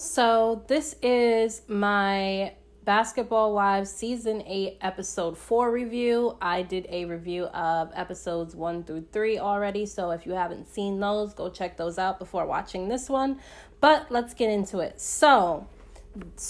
So this is my Basketball Wives Season 8 Episode 4 review. I did a review of episodes 1 through 3 already, so if you haven't seen those, go check those out before watching this one. But let's get into it. So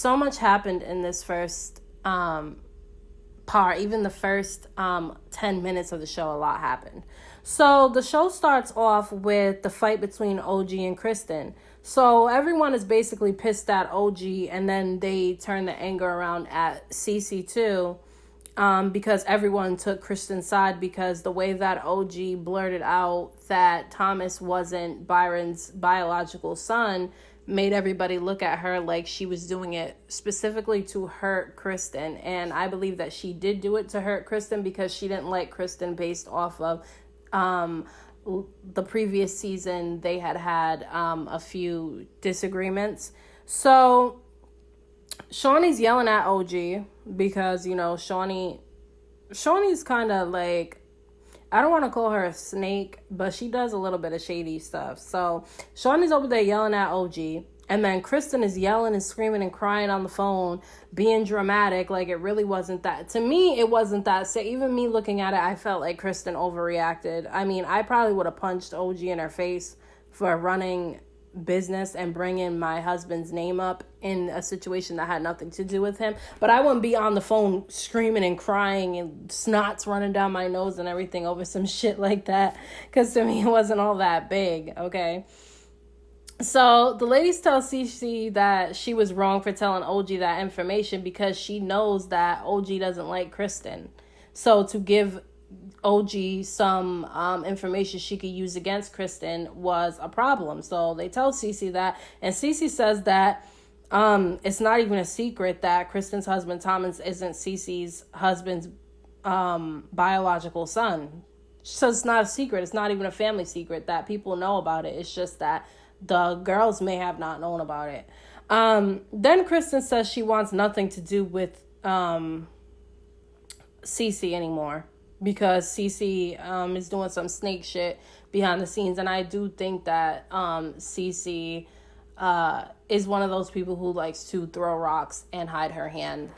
much happened in this first part. Even the first 10 minutes of the show, a lot happened. So the show starts off with the fight between OG and Kristen. So everyone is basically pissed at OG, and then they turn the anger around at Cece too, because everyone took Kristen's side, because the way that OG blurted out that Thomas wasn't Byron's biological son made everybody look at her like she was doing it specifically to hurt Kristen. And I believe that she did do it to hurt Kristen because she didn't like Kristen based off of the previous season. They had a few disagreements. So Shaunie's yelling at OG because, Shaunie's kind of like, I don't want to call her a snake, but she does a little bit of shady stuff. So Shaunie's over there yelling at OG. And then Kristen is yelling and screaming and crying on the phone, being dramatic. Like, it really wasn't that. To me, it wasn't that. So even me looking at it, I felt like Kristen overreacted. I mean, I probably would have punched OG in her face for running business and bringing my husband's name up in a situation that had nothing to do with him. But I wouldn't be on the phone screaming and crying and snots running down my nose and everything over some shit like that. Because to me, it wasn't all that big, okay? So the ladies tell Cece that she was wrong for telling OG that information because she knows that OG doesn't like Kristen. So to give OG some information she could use against Kristen was a problem. So they tell Cece that, and Cece says that it's not even a secret that Kristen's husband Thomas isn't Cece's husband's biological son. So it's not a secret. It's not even a family secret that people know about it. It's just that the girls may have not known about it. Then Kristen says she wants nothing to do with Cece anymore because Cece is doing some snake shit behind the scenes. And I do think that Cece is one of those people who likes to throw rocks and hide her hand.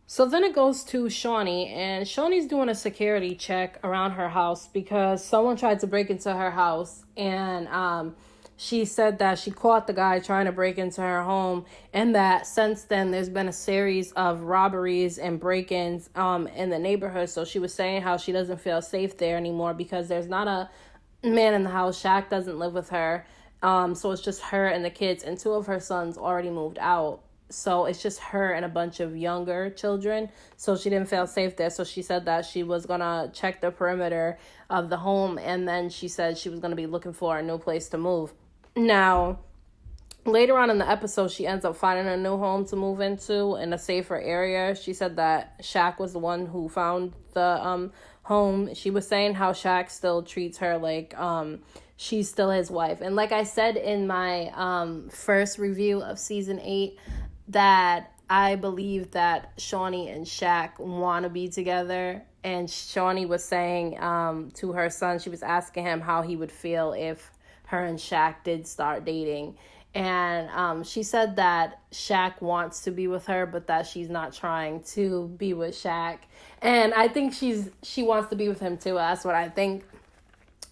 So then it goes to Shaunie, and Shaunie's doing a security check around her house because someone tried to break into her house, and she said that she caught the guy trying to break into her home, and that since then there's been a series of robberies and break-ins in the neighborhood. So she was saying how she doesn't feel safe there anymore because there's not a man in the house. Shaq doesn't live with her, so it's just her and the kids, and 2 of her sons already moved out. So it's just her and a bunch of younger children. So she didn't feel safe there. So she said that she was going to check the perimeter of the home. And then she said she was going to be looking for a new place to move. Now, later on in the episode, she ends up finding a new home to move into in a safer area. She said that Shaq was the one who found the home. She was saying how Shaq still treats her like she's still his wife. And like I said in my first review of season 8, that I believe that Shaunie and Shaq want to be together. And Shaunie was saying to her son, she was asking him how he would feel if her and Shaq did start dating. And she said that Shaq wants to be with her, but that she's not trying to be with Shaq. And I think she wants to be with him too. That's what I think.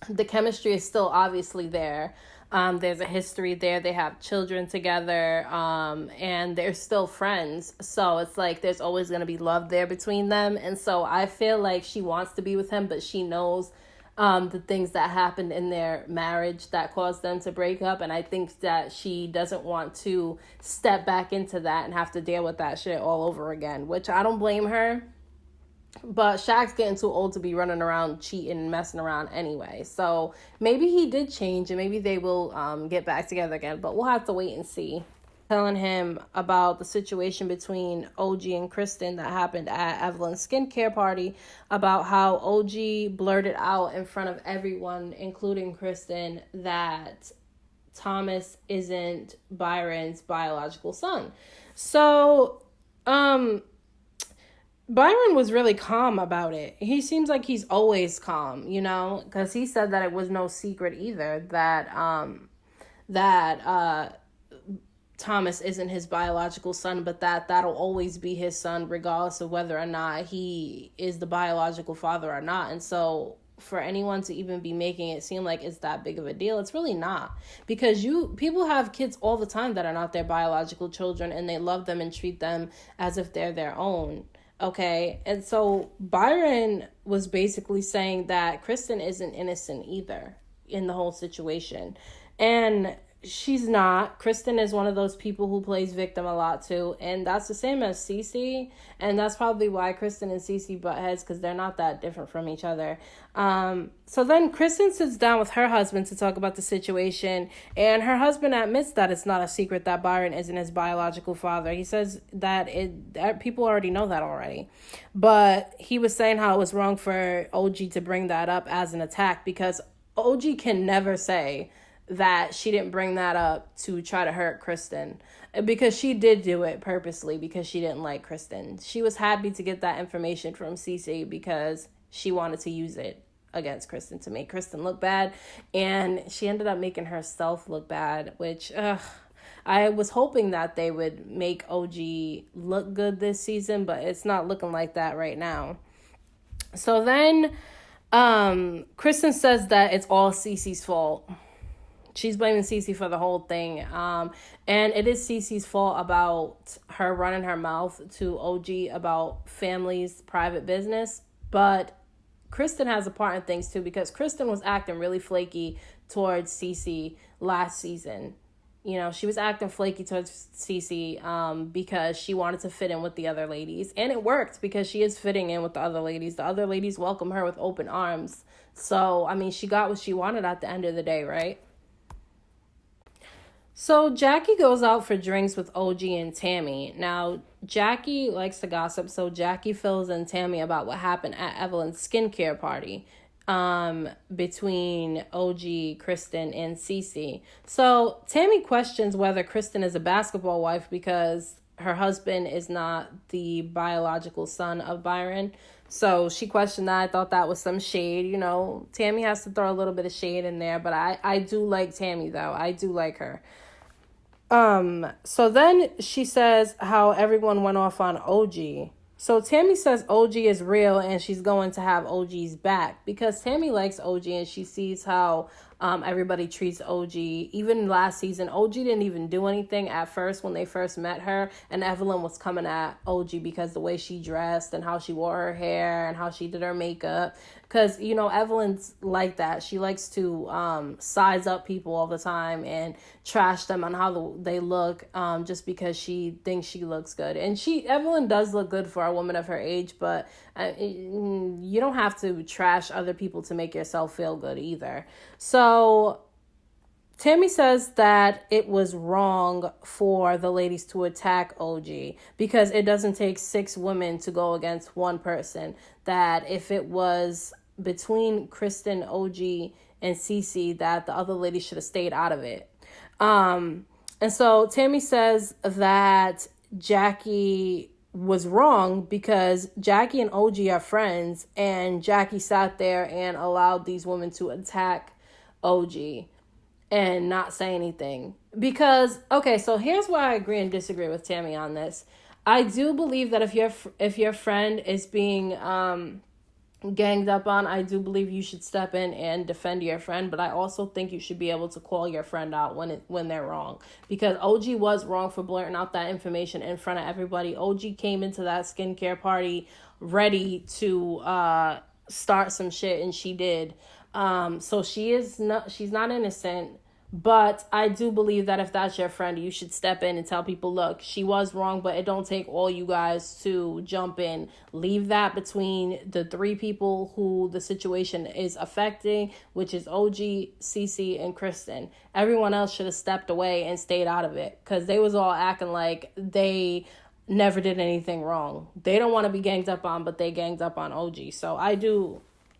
The chemistry is still obviously there. There's a history there. They have children together, and they're still friends. So it's like there's always going to be love there between them. And so I feel like she wants to be with him, but she knows the things that happened in their marriage that caused them to break up. And I think that she doesn't want to step back into that and have to deal with that shit all over again, which I don't blame her. But Shaq's getting too old to be running around cheating and messing around anyway. So maybe he did change, and maybe they will get back together again. But we'll have to wait and see. Telling him about the situation between OG and Kristen that happened at Evelyn's skincare party, about how OG blurted out in front of everyone, including Kristen, that Thomas isn't Byron's biological son. So, Byron was really calm about it. He seems like he's always calm, because he said that it was no secret either that Thomas isn't his biological son, but that'll always be his son regardless of whether or not he is the biological father or not. And so for anyone to even be making it seem like it's that big of a deal, it's really not, because people have kids all the time that are not their biological children, and they love them and treat them as if they're their own. Okay, and so Byron was basically saying that Kristen isn't innocent either in the whole situation. And she's not. Kristen is one of those people who plays victim a lot too. And that's the same as Cece. And that's probably why Kristen and Cece butt heads, because they're not that different from each other. So then Kristen sits down with her husband to talk about the situation. And her husband admits that it's not a secret that Byron isn't his biological father. He says that people already know that already. But he was saying how it was wrong for OG to bring that up as an attack, because OG can never say that she didn't bring that up to try to hurt Kristen, because she did do it purposely because she didn't like Kristen. She was happy to get that information from Cece because she wanted to use it against Kristen to make Kristen look bad, and she ended up making herself look bad, which I was hoping that they would make OG look good this season, but it's not looking like that right now. So then Kristen says that it's all Cece's fault. She's blaming Cece for the whole thing. And it is Cece's fault about her running her mouth to OG about family's private business. But Kristen has a part in things too, because Kristen was acting really flaky towards Cece last season. You know, she was acting flaky towards Cece because she wanted to fit in with the other ladies. And it worked, because she is fitting in with the other ladies. The other ladies welcome her with open arms. So, I mean, she got what she wanted at the end of the day, right? So Jackie goes out for drinks with OG and Tammy. Now, Jackie likes to gossip, so Jackie fills in Tammy about what happened at Evelyn's skincare party between OG, Kristen, and Cece. So Tammy questions whether Kristen is a basketball wife because her husband is not the biological son of Byron. So she questioned that. I thought that was some shade. You know, Tammy has to throw a little bit of shade in there, but I do like Tammy, though. I do like her. So then she says how everyone went off on OG. So Tammy says OG is real and she's going to have OG's back, because Tammy likes OG and she sees how everybody treats OG. Even last season, OG didn't even do anything at first when they first met her, and Evelyn was coming at OG because the way she dressed and how she wore her hair and how she did her makeup. Because, you know, Evelyn's like that. She likes to size up people all the time and trash them on how they look just because she thinks she looks good. And Evelyn does look good for a woman of her age, but you don't have to trash other people to make yourself feel good either. So Tammy says that it was wrong for the ladies to attack OG because it doesn't take 6 women to go against one person. That if it was between Kristen, OG, and Cece, that the other ladies should have stayed out of it. And so Tammy says that Jackie was wrong because Jackie and OG are friends, and Jackie sat there and allowed these women to attack OG and not say anything. Because, okay, so here's why I agree and disagree with Tammy on this. I do believe that if your friend is being ganged up on, I do believe you should step in and defend your friend, but I also think you should be able to call your friend out when they're wrong, because OG was wrong for blurting out that information in front of everybody. OG came into that skincare party ready to start some shit, and she did. So she's not innocent. But I do believe that if that's your friend, you should step in and tell people, look, she was wrong, but it don't take all you guys to jump in. Leave that between the 3 people who the situation is affecting, which is OG, Cece, and Kristen. Everyone else should have stepped away and stayed out of it, because they was all acting like they never did anything wrong. They don't want to be ganged up on, but they ganged up on OG. So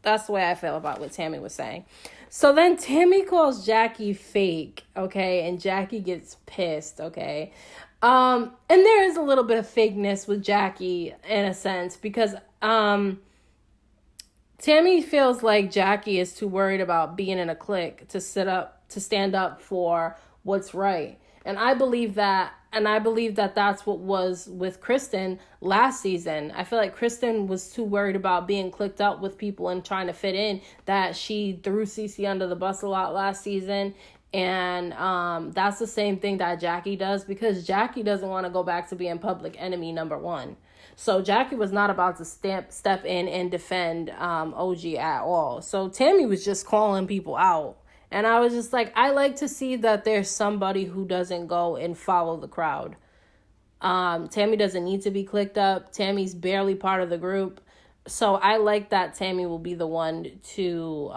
that's the way I feel about what Tammy was saying. So then Tammy calls Jackie fake, okay? And Jackie gets pissed, okay? And there is a little bit of fakeness with Jackie in a sense, because Tammy feels like Jackie is too worried about being in a clique to stand up for what's right. And I believe that, that's what was with Kristen last season. I feel like Kristen was too worried about being clicked up with people and trying to fit in that she threw Cece under the bus a lot last season. And that's the same thing that Jackie does, because Jackie doesn't want to go back to being public enemy number one. So Jackie was not about to step in and defend OG at all. So Tammy was just calling people out. And I was just like, I like to see that there's somebody who doesn't go and follow the crowd. Tammy doesn't need to be clicked up. Tammy's barely part of the group. So I like that Tammy will be the one to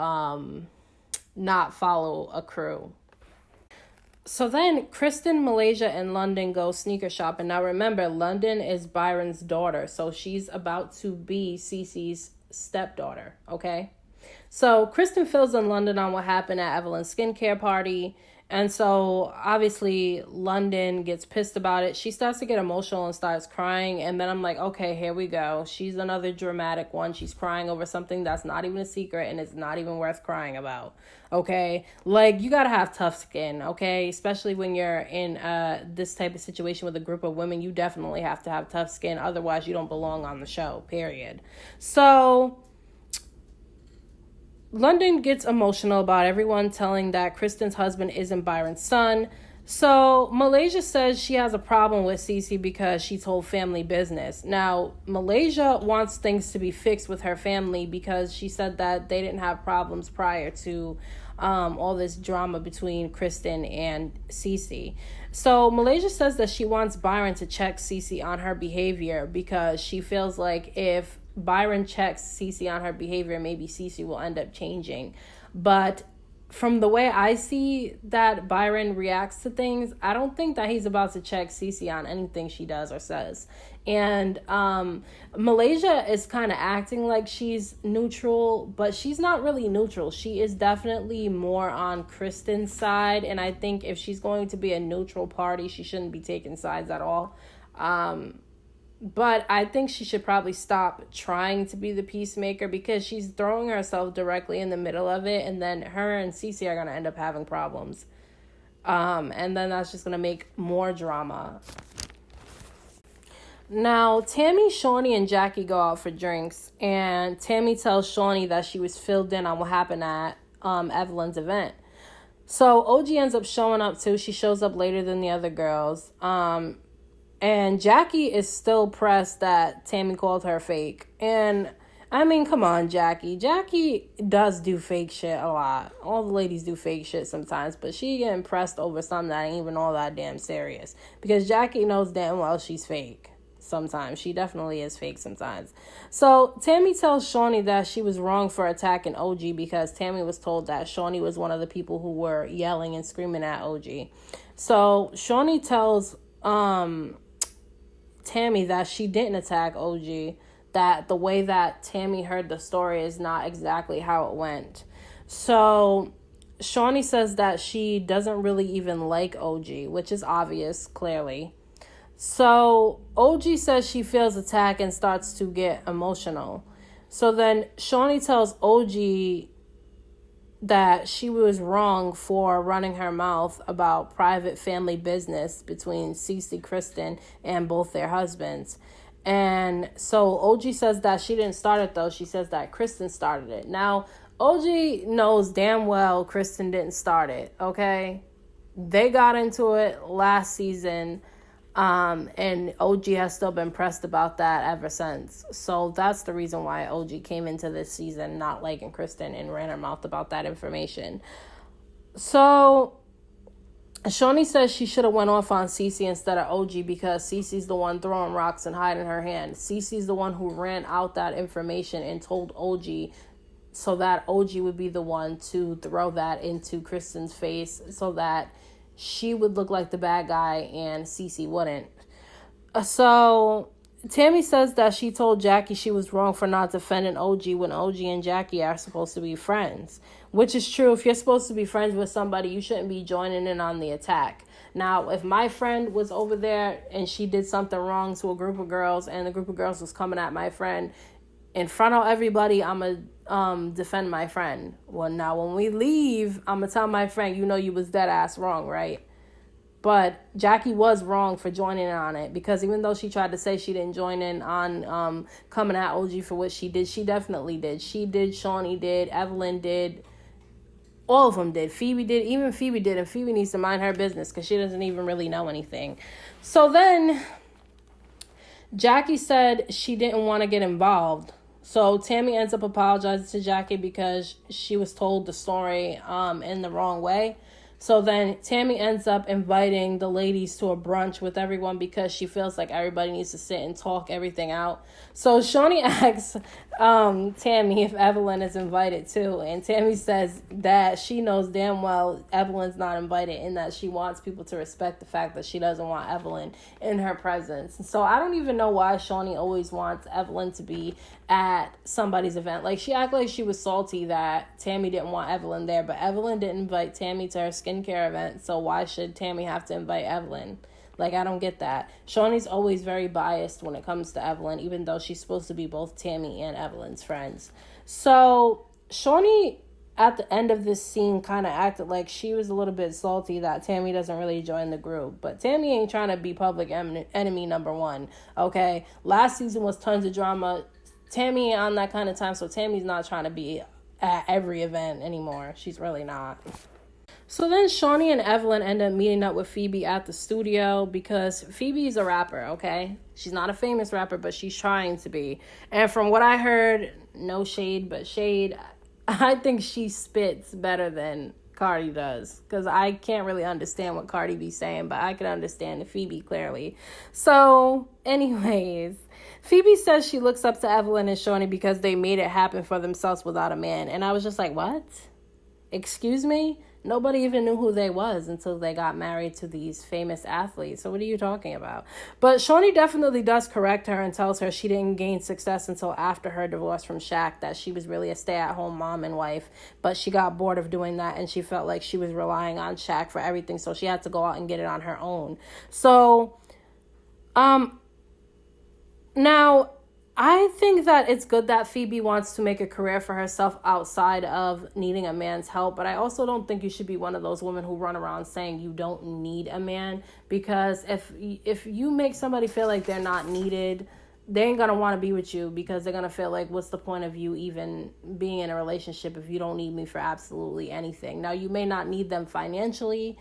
not follow a crew. So then Kristen, Malaysia, and London go sneaker shopping. Now remember, London is Byron's daughter. So she's about to be Cece's stepdaughter, okay? So Kristen fills in London on what happened at Evelyn's skincare party. And so obviously London gets pissed about it. She starts to get emotional and starts crying. And then I'm like, okay, here we go. She's another dramatic one. She's crying over something that's not even a secret and it's not even worth crying about. Okay. Like, you got to have tough skin. Okay. Especially when you're in this type of situation with a group of women, you definitely have to have tough skin. Otherwise you don't belong on the show, period. So London gets emotional about everyone telling that Kristen's husband isn't Byron's son. So Malaysia says she has a problem with Cece because she told family business. Now, Malaysia wants things to be fixed with her family because she said that they didn't have problems prior to all this drama between Kristen and Cece. So Malaysia says that she wants Byron to check Cece on her behavior because she feels like if Byron checks Cece on her behavior, maybe Cece will end up changing. But from the way I see that Byron reacts to things, I don't think that he's about to check Cece on anything she does or says. And Malaysia is kind of acting like she's neutral, but she's not really neutral. She is definitely more on Kristen's side. And I think if she's going to be a neutral party, she shouldn't be taking sides at all. But I think she should probably stop trying to be the peacemaker because she's throwing herself directly in the middle of it. And then her and Cece are going to end up having problems. And then that's just going to make more drama. Now, Tammy, Shawnee, and Jackie go out for drinks. And Tammy tells Shawnee that she was filled in on what happened at Evelyn's event. So OG ends up showing up too. She shows up later than the other girls. And Jackie is still pressed that Tammy called her fake. And, I mean, come on, Jackie. Jackie does do fake shit a lot. All the ladies do fake shit sometimes. But she getting pressed over something that ain't even all that damn serious. Because Jackie knows damn well she's fake sometimes. She definitely is fake sometimes. So, Tammy tells Shawnee that she was wrong for attacking OG because Tammy was told that Shawnee was one of the people who were yelling and screaming at OG. So, Shawnee tells Tammy that she didn't attack OG, that the way that Tammy heard the story is not exactly how it went. So Shawnee says that she doesn't really even like OG, which is obvious, clearly. So OG says she feels attacked and starts to get emotional. So then Shawnee tells OG that she was wrong for running her mouth about private family business between Cece, Kristen, and both their husbands. And so OG says that she didn't start it, though. She says that Kristen started it. Now, OG knows damn well Kristen didn't start it, okay? They got into it last season, and OG has still been pressed about that ever since. So that's the reason why OG came into this season not liking Kristen and ran her mouth about that information. So Shawnee says she should have went off on Cece instead of OG because Cece's the one throwing rocks and hiding her hand. Cece's the one who ran out that information and told OG so that OG would be the one to throw that into Kristen's face so that she would look like the bad guy and Cece wouldn't. So Tammy says that she told Jackie she was wrong for not defending OG when OG and Jackie are supposed to be friends, which is true. If you're supposed to be friends with somebody, you shouldn't be joining in on the attack. Now, if my friend was over there and she did something wrong to a group of girls and the group of girls was coming at my friend, in front of everybody, I'm going to defend my friend. Well, now, when we leave, I'm going to tell my friend, you know you was dead ass wrong, right? But Jackie was wrong for joining in on it, because even though she tried to say she didn't join in on coming at OG for what she did, she definitely did. She did, Shawnee did, Evelyn did, all of them did. Phoebe did, even Phoebe did, and Phoebe needs to mind her business because she doesn't even really know anything. So then Jackie said she didn't want to get involved. So Tammy ends up apologizing to Jackie because she was told the story in the wrong way. So then Tammy ends up inviting the ladies to a brunch with everyone because she feels like everybody needs to sit and talk everything out. So Shawnee asks Tammy if Evelyn is invited too. And Tammy says that she knows damn well Evelyn's not invited, and that she wants people to respect the fact that she doesn't want Evelyn in her presence. So I don't even know why Shawnee always wants Evelyn to be at somebody's event. Like, she acted like she was salty that Tammy didn't want Evelyn there, but Evelyn didn't invite Tammy to her skincare event, so why should Tammy have to invite Evelyn? Like, I don't get that. Shawnee's always very biased when it comes to Evelyn, even though she's supposed to be both Tammy and Evelyn's friends. So Shawnee, at the end of this scene, kind of acted like she was a little bit salty that Tammy doesn't really join the group. But Tammy ain't trying to be public enemy number one, okay? Last season was tons of drama. Tammy ain't on that kind of time, so Tammy's not trying to be at every event anymore. She's really not. So then Shawnee and Evelyn end up meeting up with Phoebe at the studio because Phoebe's a rapper, okay? She's not a famous rapper, but she's trying to be. And from what I heard, no shade, but shade, I think she spits better than Cardi does, because I can't really understand what Cardi be saying, but I can understand Phoebe clearly. So anyways, Phoebe says she looks up to Evelyn and Shawnee because they made it happen for themselves without a man. And I was just like, what? Excuse me? Nobody even knew who they was until they got married to these famous athletes. So what are you talking about? But Shawnee definitely does correct her and tells her she didn't gain success until after her divorce from Shaq, that she was really a stay-at-home mom and wife, but she got bored of doing that and she felt like she was relying on Shaq for everything, so she had to go out and get it on her own. So, now, I think that it's good that Phoebe wants to make a career for herself outside of needing a man's help, but I also don't think you should be one of those women who run around saying you don't need a man, because if you make somebody feel like they're not needed, they ain't gonna want to be with you, because they're gonna feel like, what's the point of you even being in a relationship if you don't need me for absolutely anything? Now, you may not need them financially,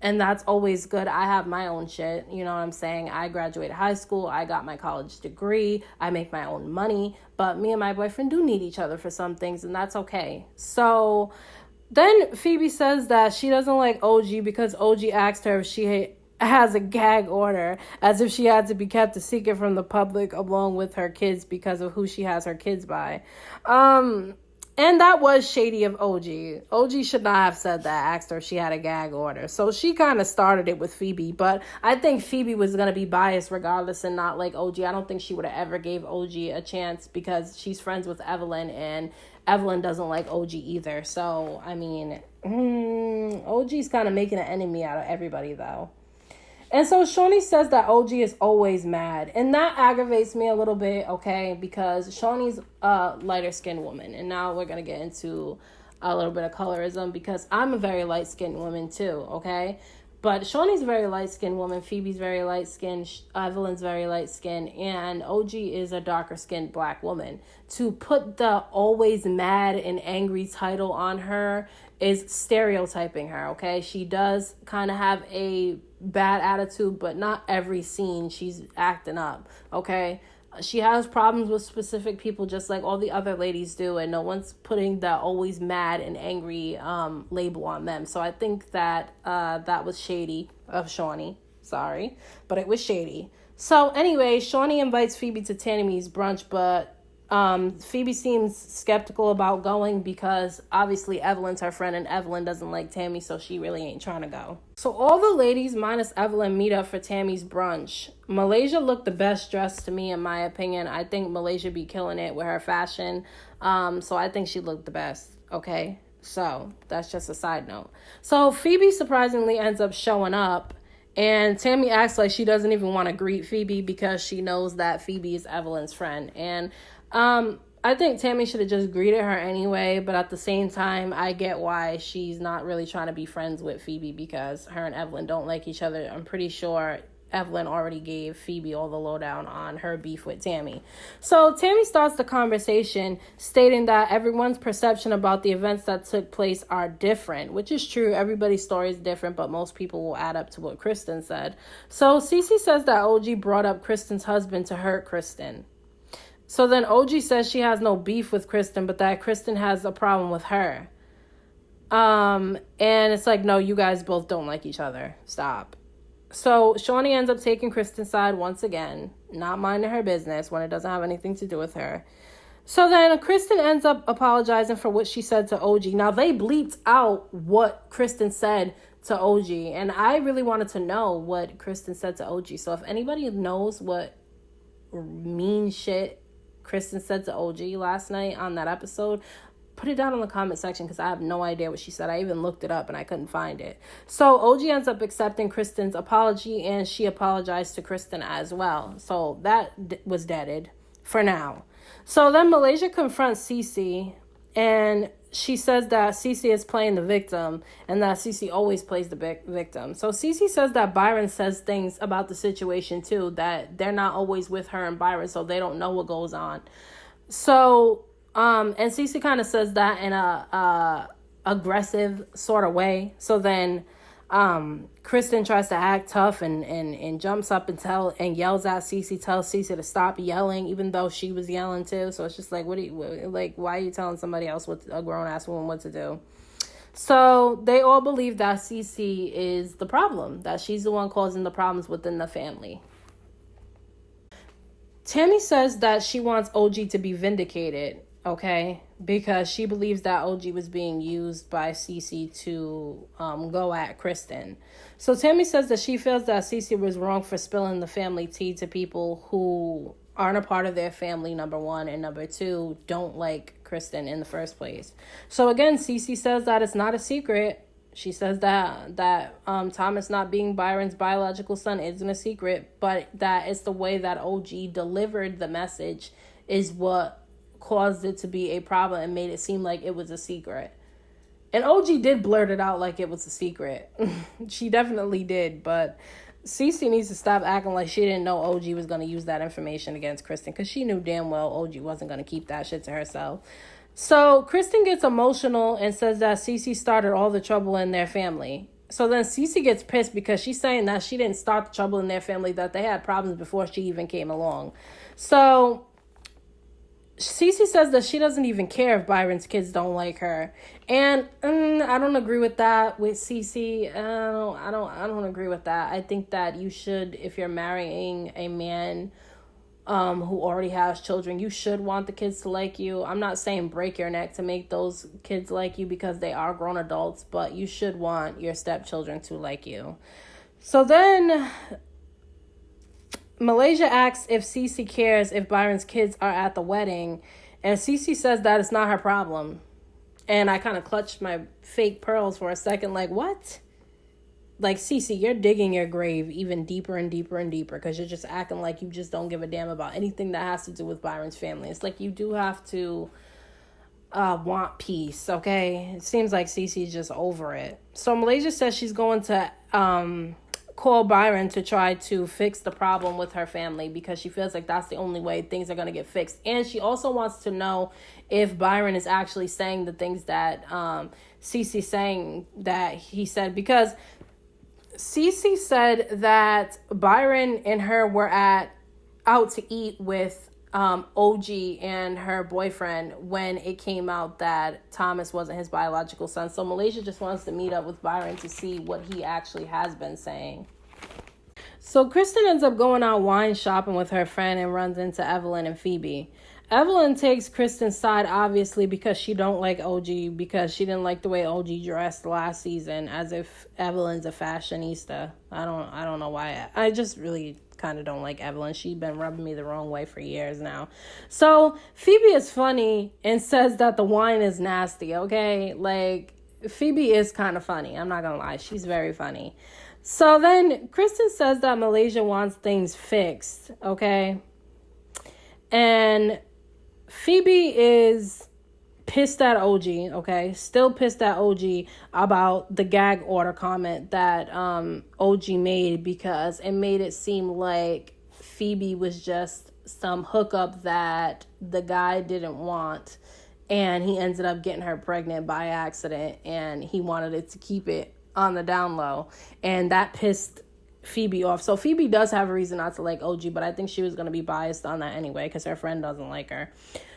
and that's always good. I have my own shit, you know what I'm saying? I graduated high school, I got my college degree, I make my own money, but me and my boyfriend do need each other for some things, and that's okay. So then Phoebe says that she doesn't like OG because OG asked her if she has a gag order, as if she had to be kept a secret from the public along with her kids because of who she has her kids by. And that was shady of OG. OG should not have said that, asked her if she had a gag order. So she kind of started it with Phoebe, but I think Phoebe was going to be biased regardless and not like OG. I don't think she would have ever gave OG a chance because she's friends with Evelyn, and Evelyn doesn't like OG either. So, I mean, OG's kind of making an enemy out of everybody, though. And so Shawnee says that OG is always mad. And that aggravates me a little bit, okay? Because Shawnee's a lighter-skinned woman. And now we're going to get into a little bit of colorism because I'm a very light-skinned woman too, okay? But Shawnee's a very light-skinned woman. Phoebe's very light-skinned. Evelyn's very light-skinned. And OG is a darker-skinned black woman. To put the always mad and angry title on her is stereotyping her, okay? She does kind of have a bad attitude, but not every scene she's acting up, okay? She has problems with specific people just like all the other ladies do, and no one's putting the always mad and angry label on them. So I think that that was shady of Shawnee. Sorry, but it was shady. So anyway, Shawnee invites Phoebe to Tammy's brunch, but Phoebe seems skeptical about going because obviously Evelyn's her friend and Evelyn doesn't like Tammy, so she really ain't trying to go. So all the ladies minus Evelyn meet up for Tammy's brunch. Malaysia looked the best dressed to me, in my opinion. I think Malaysia be killing it with her fashion. So I think she looked the best, okay? So that's just a side note. So Phoebe surprisingly ends up showing up, and Tammy acts like she doesn't even want to greet Phoebe because she knows that Phoebe is Evelyn's friend. And I think Tammy should have just greeted her anyway, but at the same time, I get why she's not really trying to be friends with Phoebe because her and Evelyn don't like each other. I'm pretty sure Evelyn already gave Phoebe all the lowdown on her beef with Tammy. So Tammy starts the conversation stating that everyone's perception about the events that took place are different, which is true. Everybody's story is different, but most people will add up to what Kristen said. So Cece says that OG brought up Kristen's husband to hurt Kristen. So then OG says she has no beef with Kristen, but that Kristen has a problem with her. And it's like, no, you guys both don't like each other. Stop. So Shaunie ends up taking Kristen's side once again, not minding her business when it doesn't have anything to do with her. So then Kristen ends up apologizing for what she said to OG. Now, they bleeped out what Kristen said to OG, and I really wanted to know what Kristen said to OG. So if anybody knows what mean shit Kristen said to OG last night on that episode, put it down in the comment section because I have no idea what she said. I even looked it up and I couldn't find it. So OG ends up accepting Kristen's apology and she apologized to Kristen as well. So that was deaded for now. So then Malaysia confronts Cece and she says that Cece is playing the victim and that Cece always plays the victim. So Cece says that Byron says things about the situation too, that they're not always with her and Byron, so they don't know what goes on. So and Cece kind of says that in a aggressive sort of way. So then Kristen tries to act tough and jumps up and yells at Cece, tells Cece to stop yelling, even though she was yelling too. So it's just like, why are you telling somebody else, a grown-ass woman, what to do? So they all believe that Cece is the problem, that she's the one causing the problems within the family. Tammy says that she wants OG to be vindicated, okay? Because she believes that OG was being used by Cece to go at Kristen. So Tammy says that she feels that Cece was wrong for spilling the family tea to people who aren't a part of their family, number one, and number two, don't like Kristen in the first place. So again, Cece says that it's not a secret. She says that Thomas not being Byron's biological son isn't a secret, but that it's the way that OG delivered the message is what caused it to be a problem and made it seem like it was a secret. And OG did blurt it out like it was a secret. She definitely did, but Cece needs to stop acting like she didn't know OG was going to use that information against Kristen, because she knew damn well OG wasn't going to keep that shit to herself. So Kristen gets emotional and says that Cece started all the trouble in their family. So then Cece gets pissed because she's saying that she didn't start the trouble in their family, that they had problems before she even came along. So Cece says that she doesn't even care if Byron's kids don't like her, and I don't agree with that with Cece. I don't agree with that. I think that you should, if you're marrying a man who already has children, you should want the kids to like you. I'm not saying break your neck to make those kids like you because they are grown adults, but you should want your stepchildren to like you. So then Malaysia asks if Cece cares if Byron's kids are at the wedding, and Cece says that it's not her problem. And I kind of clutched my fake pearls for a second, like, what? Like, Cece, you're digging your grave even deeper and deeper and deeper because you're just acting like you just don't give a damn about anything that has to do with Byron's family. It's like you do have to want peace, okay? It seems like Cece's just over it. So Malaysia says she's going to call Byron to try to fix the problem with her family because she feels like that's the only way things are going to get fixed. And she also wants to know if Byron is actually saying the things that Cece's saying that he said, because Cece said that Byron and her were out to eat with OG and her boyfriend when it came out that Thomas wasn't his biological son. So Malaysia just wants to meet up with Byron to see what he actually has been saying. So Kristen ends up going out wine shopping with her friend and runs into Evelyn and Phoebe. Evelyn takes Kristen's side, obviously, because she don't like OG, because she didn't like the way OG dressed last season, as if Evelyn's a fashionista. I don't know why. I just really kind of don't like Evelyn. She's been rubbing me the wrong way for years now. So Phoebe is funny and says that the wine is nasty, okay? Like, Phoebe is kind of funny. I'm not gonna lie. She's very funny. So then Kristen says that Malaysia wants things fixed, okay? And Phoebe is pissed at OG, okay? Still pissed at OG about the gag order comment that OG made, because it made it seem like Phoebe was just some hookup that the guy didn't want, and he ended up getting her pregnant by accident, and he wanted it to keep it on the down low, and that pissed Phoebe off. So Phoebe does have a reason not to like OG, but I think she was going to be biased on that anyway because her friend doesn't like her.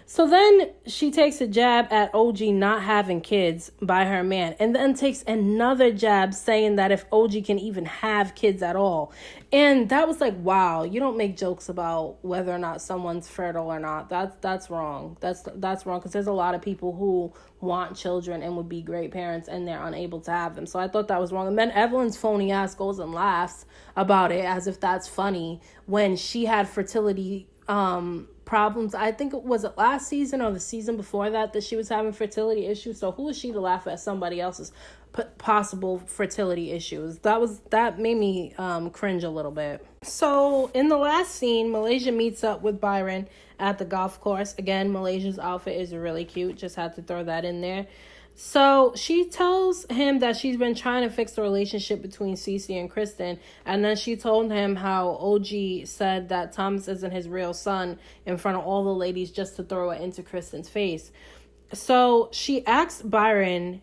So then she takes a jab at OG not having kids by her man, and then takes another jab saying that if OG can even have kids at all. And that was like, wow, you don't make jokes about whether or not someone's fertile or not. That's wrong. That's wrong, because there's a lot of people who want children and would be great parents and they're unable to have them. So I thought that was wrong. And then Evelyn's phony ass goes and laughs about it as if that's funny when she had fertility problems. I think it was last season or the season before that she was having fertility issues. So who is she to laugh at somebody else's possible fertility issues? That made me cringe a little bit. So in the last scene, Malaysia meets up with Byron at the golf course. Again, Malaysia's outfit is really cute. Just had to throw that in there. So she tells him that she's been trying to fix the relationship between Cece and Kristen. And then she told him how OG said that Thomas isn't his real son in front of all the ladies just to throw it into Kristen's face. So she asked Byron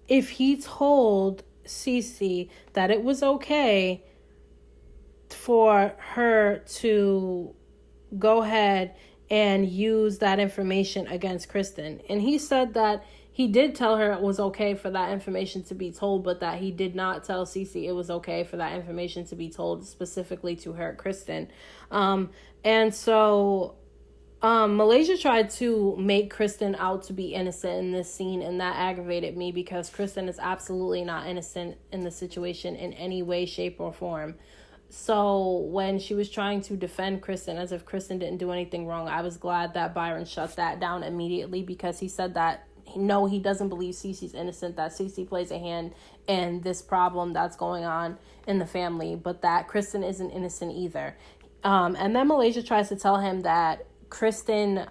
if he told Cece that it was okay for her to go ahead and use that information against Kristen. And he said that he did tell her it was okay for that information to be told, but that he did not tell Cece it was okay for that information to be told specifically to her, Kristen. And so Malaysia tried to make Kristen out to be innocent in this scene, and that aggravated me because Kristen is absolutely not innocent in the situation in any way, shape, or form. So when she was trying to defend Kristen as if Kristen didn't do anything wrong, I was glad that Byron shut that down immediately, because he said that no, he doesn't believe Cece's innocent, that Cece plays a hand in this problem that's going on in the family, but that Kristen isn't innocent either. And then Malaysia tries to tell him that Kristen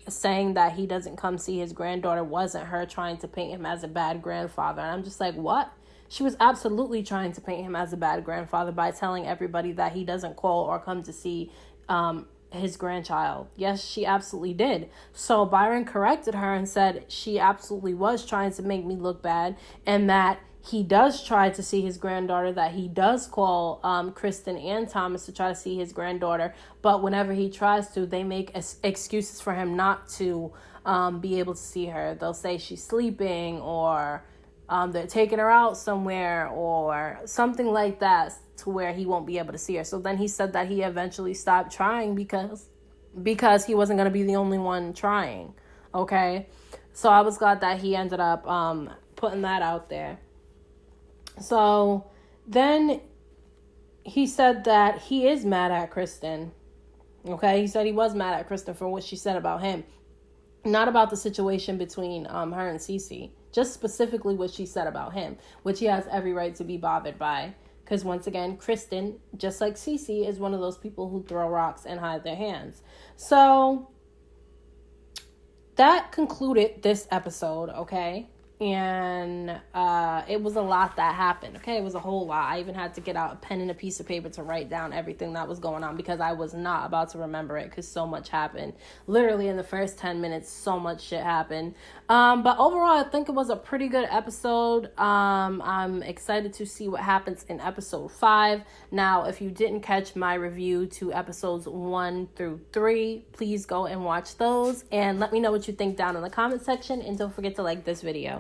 saying that he doesn't come see his granddaughter wasn't her trying to paint him as a bad grandfather. And I'm just like, what? She was absolutely trying to paint him as a bad grandfather by telling everybody that he doesn't call or come to see his grandchild. Yes, she absolutely did. So Byron corrected her and said she absolutely was trying to make me look bad, and that he does try to see his granddaughter, that he does call Kristen and Thomas to try to see his granddaughter, but whenever he tries to, they make excuses for him not to be able to see her. They'll say she's sleeping, or they're taking her out somewhere, or something like that, to where he won't be able to see her. So then he said that he eventually stopped trying because he wasn't going to be the only one trying. Okay? So I was glad that he ended up putting that out there. So then he said that he is mad at Kristen. Okay? He said he was mad at Kristen for what she said about him. Not about the situation between her and Cece. Just specifically what she said about him, which he has every right to be bothered by. Because once again, Kristen, just like Cece, is one of those people who throw rocks and hide their hands. So that concluded this episode, okay? And it was a lot that happened, okay? It was a whole lot. I even had to get out a pen and a piece of paper to write down everything that was going on, because I was not about to remember it, because so much happened. Literally in the first 10 minutes, so much shit happened. But overall, I think it was a pretty good episode. I'm excited to see what happens in episode 5. Now, if you didn't catch my review to episodes 1 through 3, please go and watch those. And let me know what you think down in the comment section. And don't forget to like this video.